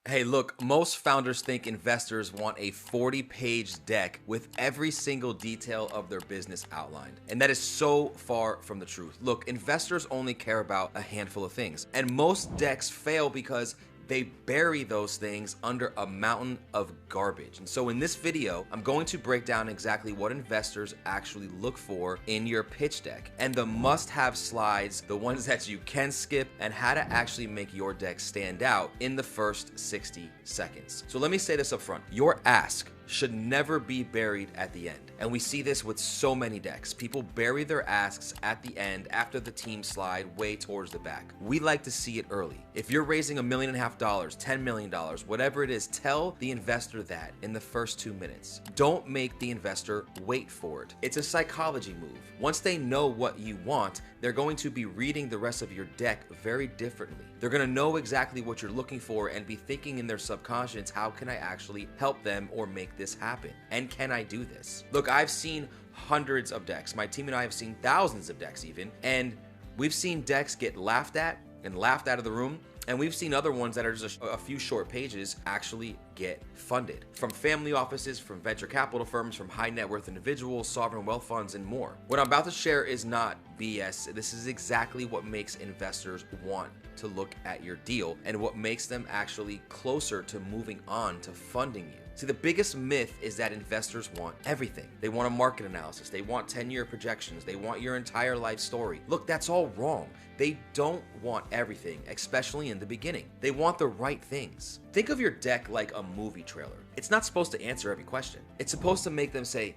Hey, look, most founders think investors want a 40-page deck with every single detail of their business outlined. And that is so far from the truth. Look, investors only care about a handful of things. And most decks fail because they bury those things under a mountain of garbage. And so in this video, I'm going to break down exactly what investors actually look for in your pitch deck and the must-have slides, the ones that you can skip, and how to actually make your deck stand out in the first 60 seconds. So let me say this up front. Your ask should never be buried at the end. And we see this with so many decks. People bury their asks at the end after the team slide way towards the back. We like to see it early. If you're raising $1.5 million, $10 million, whatever it is, tell the investor that in the first 2 minutes. Don't make the investor wait for it. It's a psychology move. Once they know what you want, they're going to be reading the rest of your deck very differently. They're going to know exactly what you're looking for and be thinking in their subconscious, how can I actually help them or make this happen? And can I do this? Look, I've seen hundreds of decks. My team and I have seen thousands of decks even, and we've seen decks get laughed at and laughed out of the room. And we've seen other ones that are just a few short pages actually get funded from family offices, from venture capital firms, from high net worth individuals, sovereign wealth funds, and more. What I'm about to share is not BS. This is exactly what makes investors want to look at your deal and what makes them actually closer to moving on to funding you. See, the biggest myth is that investors want everything. They want a market analysis. They want 10-year projections. They want your entire life story. Look, that's all wrong. They don't want everything, especially in the beginning. They want the right things. Think of your deck like a movie trailer. It's not supposed to answer every question. It's supposed to make them say,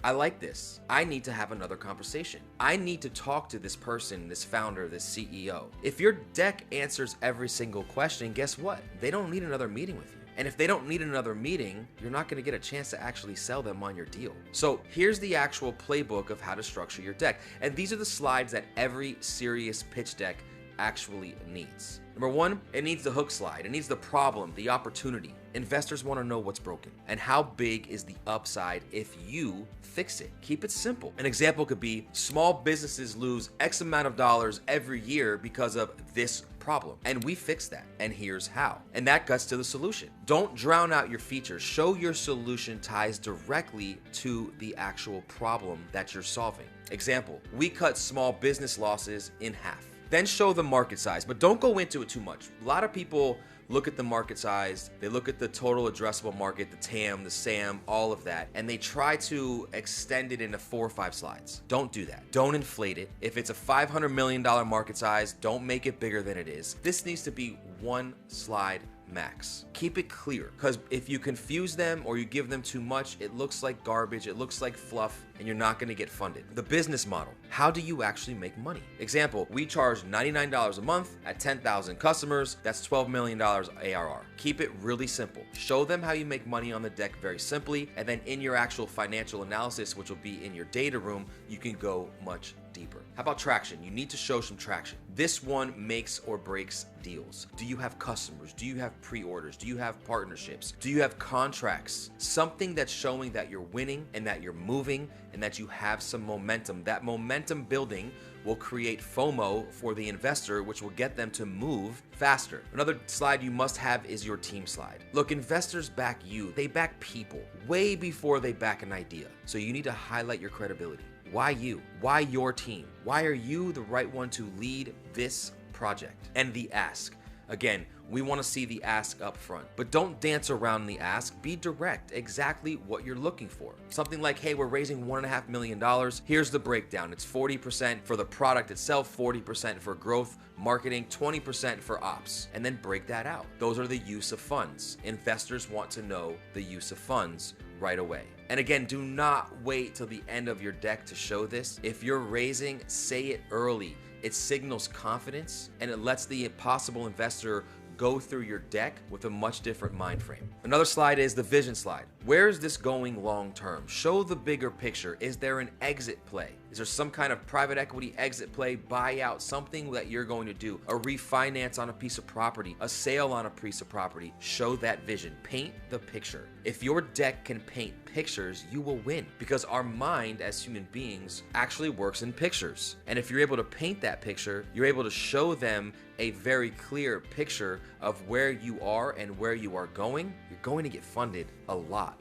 I like this. I need to have another conversation. I need to talk to this person, this founder, this CEO. If your deck answers every single question, guess what? They don't need another meeting with you. And if they don't need another meeting, you're not going to get a chance to actually sell them on your deal. So here's the actual playbook of how to structure your deck. And these are the slides that every serious pitch deck actually needs. Number one, it needs the hook slide. It needs the problem, the opportunity. Investors want to know what's broken and how big is the upside if you fix it. Keep it simple. An example could be small businesses lose X amount of dollars every year because of this problem, and we fix that, and here's how. And that gets to the solution. Don't drown out your features. Show your solution ties directly to the actual problem that you're solving. Example, we cut small business losses in half. Then show the market size, but don't go into it too much. A lot of people look at the market size, they look at the total addressable market, the TAM, the SAM, all of that, and they try to extend it into 4 or 5 slides. Don't do that. Don't inflate it. If it's a $500 million market size, don't make it bigger than it is. This needs to be 1 slide max. Keep it clear, because if you confuse them or you give them too much, it looks like garbage, it looks like fluff, and you're not going to get funded. The business model. How do you actually make money? Example, we charge $99 a month at 10,000 customers. That's $12 million ARR. Keep it really simple. Show them how you make money on the deck very simply, and then in your actual financial analysis, which will be in your data room, you can go much deeper. How about traction? You need to show some traction. This one makes or breaks deals. Do you have customers? Do you have pre-orders? Do you have partnerships? Do you have contracts? Something that's showing that you're winning and that you're moving and that you have some momentum. That momentum building will create FOMO for the investor, which will get them to move faster. Another slide you must have is your team slide. Look, investors back you. They back people way before they back an idea. So you need to highlight your credibility. Why you? Why your team? Why are you the right one to lead this project? And the ask. Again, we want to see the ask up front, but don't dance around the ask. Be direct, exactly what you're looking for. Something like, hey, we're raising $1.5 million. Here's the breakdown. It's 40% for the product itself, 40% for growth, marketing, 20% for ops, and then break that out. Those are the use of funds. Investors want to know the use of funds right away. And again, do not wait till the end of your deck to show this. If you're raising, say it early. It signals confidence and it lets the possible investor go through your deck with a much different mind frame. Another slide is the vision slide. Where is this going long term? Show the bigger picture. Is there an exit play? Is there some kind of private equity exit play, buyout, something that you're going to do? A refinance on a piece of property, a sale on a piece of property. Show that vision. Paint the picture. If your deck can paint pictures, you will win, because our mind as human beings actually works in pictures. And if you're able to paint that picture, you're able to show them a very clear picture of where you are and where you are going, you're going to get funded a lot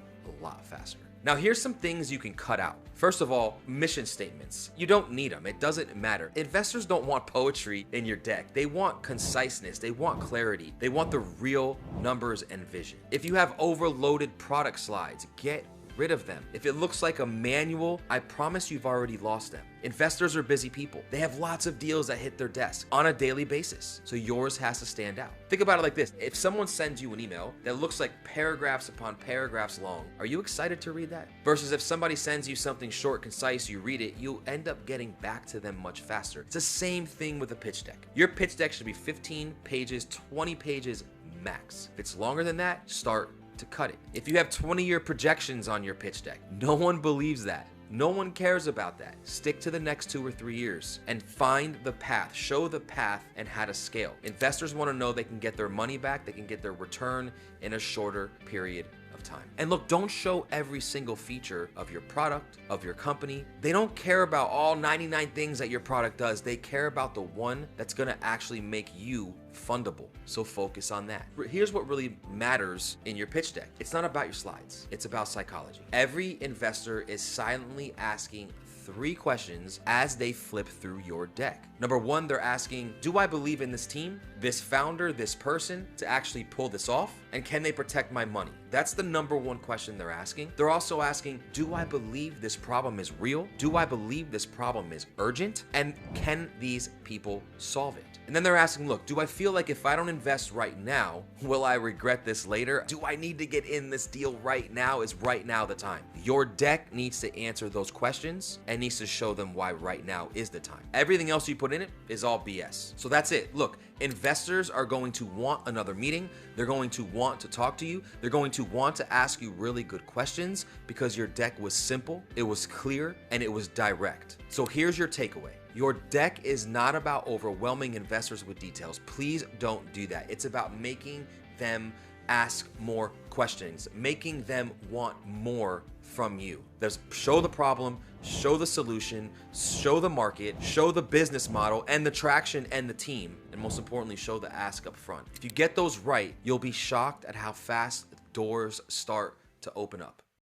faster. Now, here's some things you can cut out. First of all, mission statements. You don't need them. It doesn't matter. Investors don't want poetry in your deck. They want conciseness. They want clarity. They want the real numbers and vision. If you have overloaded product slides, get rid of them. If it looks like a manual, I promise you've already lost them. Investors are busy people. They have lots of deals that hit their desk on a daily basis, so yours has to stand out. Think about it like this. If someone sends you an email that looks like paragraphs upon paragraphs long, are you excited to read that? Versus if somebody sends you something short, concise, you read it, you'll end up getting back to them much faster. It's the same thing with a pitch deck. Your pitch deck should be 15 pages, 20 pages max. If it's longer than that, start to cut it. If you have 20-year projections on your pitch deck, no one believes that. No one cares about that. Stick to the next 2 or 3 years and find the path. Show the path and how to scale. Investors want to know they can get their money back, they can get their return in a shorter period of time. And look, don't show every single feature of your product, of your company. They don't care about all 99 things that your product does. They care about the one that's going to actually make you fundable. So focus on that. Here's what really matters in your pitch deck. It's not about your slides. It's about psychology. Every investor is silently asking 3 questions as they flip through your deck. Number 1, they're asking, do I believe in this team, this founder, this person to actually pull this off? And can they protect my money? That's the number 1 question they're asking. They're also asking, do I believe this problem is real? Do I believe this problem is urgent? And can these people solve it? And then they're asking, look, do I feel like if I don't invest right now, will I regret this later? Do I need to get in this deal right now? Is right now the time? Your deck needs to answer those questions and needs to show them why right now is the time. Everything else you put in it is all BS. So that's it. Look, investors are going to want another meeting. They're going to want to talk to you. They're going to want to ask you really good questions because your deck was simple, it was clear, and it was direct. So here's your takeaway. Your deck is not about overwhelming investors with details. Please don't do that. It's about making them ask more questions, making them want more from you. Show the problem, show the solution, show the market, show the business model and the traction and the team, and most importantly, show the ask up front. If you get those right, you'll be shocked at how fast doors start to open up.